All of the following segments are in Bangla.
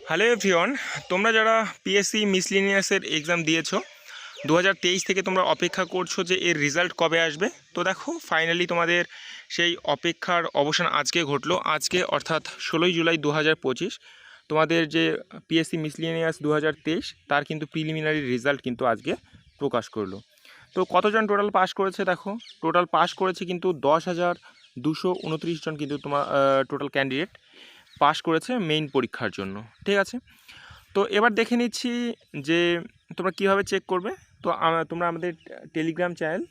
হ্যালো এভরিওয়ান, তোমরা যারা পিএসসি মিসলিনিয়াসের এক্সাম দিয়েছো 2023 থেকে তোমরা অপেক্ষা করছো যে এর রেজাল্ট কবে আসবে। তো দেখো ফাইনালি তোমাদের সেই অপেক্ষার অবসান আজকে ঘটলো। আজকে অর্থাৎ 16ই জুলাই 2025 তোমাদের যে পিএসসি মিসলিনিয়াস 2023 তার কিন্তু প্রিলিমিনারি রেজাল্ট কিন্তু আজকে প্রকাশ করলো। তো কতজন টোটাল পাস করেছে দেখো, টোটাল পাস করেছে কিন্তু 10,229 জন কিন্তু তোমার টোটাল ক্যান্ডিডেট পাস করেছে মেইন পরীক্ষার জন্য। ঠিক আছে, তো এবার দেখে নিচ্ছি যে তোমরা কীভাবে চেক করবে। তো তোমরা আমাদের টেলিগ্রাম চ্যানেল,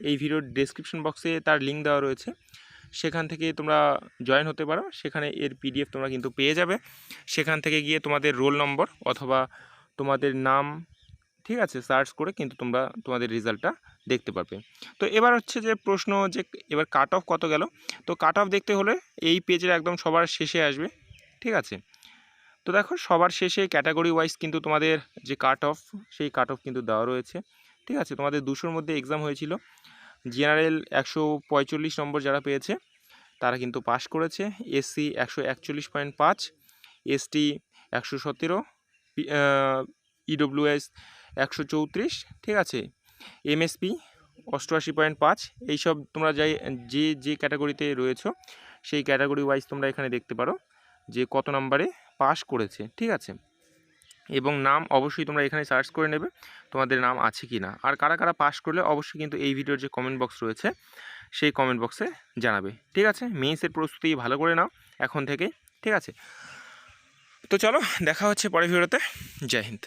এই ভিডিওর ডেসক্রিপশন বক্সে তার লিঙ্ক দেওয়া রয়েছে, সেখান থেকে তোমরা জয়েন হতে পারো। সেখানে এর পিডিএফ তোমরা কিন্তু পেয়ে যাবে। সেখান থেকে গিয়ে তোমাদের রোল নম্বর অথবা তোমাদের নাম, ঠিক আছে, সার্চ করে কিন্তু তোমরা তোমাদের রেজাল্টটা দেখতে পারবে। তো এবার হচ্ছে যে প্রশ্ন যে এবার কাট অফ কত গেল। তো কাট অফ দেখতে হলে এই পেজের একদম সবার শেষে আসবে। ঠিক আছে, তো দেখো সবার শেষে ক্যাটাগরি ওয়াইজ কিন্তু তোমাদের যে কাট অফ, সেই কাট অফ কিন্তু দেওয়া রয়েছে। ঠিক আছে, তোমাদের 200-র মধ্যে এক্সাম হয়েছিল। জেনারেল 145 নম্বর যারা পেয়েছে তারা কিন্তু পাস করেছে। এসসি 141.5, এসটি 117, ইডব্লিউএস 134, ঠিক আছে, এমএসপি 88.5। এইসব তোমরা যে যে ক্যাটাগরিতে রয়েছো সেই ক্যাটাগরি ওয়াইজ তোমরা এখানে দেখতে পারো যে কত নম্বরে পাস করেছে। ঠিক আছে, এবং নাম অবশ্যই তোমরা এখানে সার্চ করে নেবে তোমাদের নাম আছে কি না। আর কারা কারা পাস করলে অবশ্যই কিন্তু এই ভিডিওর যে কমেন্ট বক্স রয়েছে সেই কমেন্ট বক্সে জানাবে। ঠিক আছে, মেইন্সের প্রস্তুতি ভালো করে নাও এখন থেকে। ঠিক আছে, তো চলো দেখা হচ্ছে পরের ভিডিওতে। জয় হিন্দ।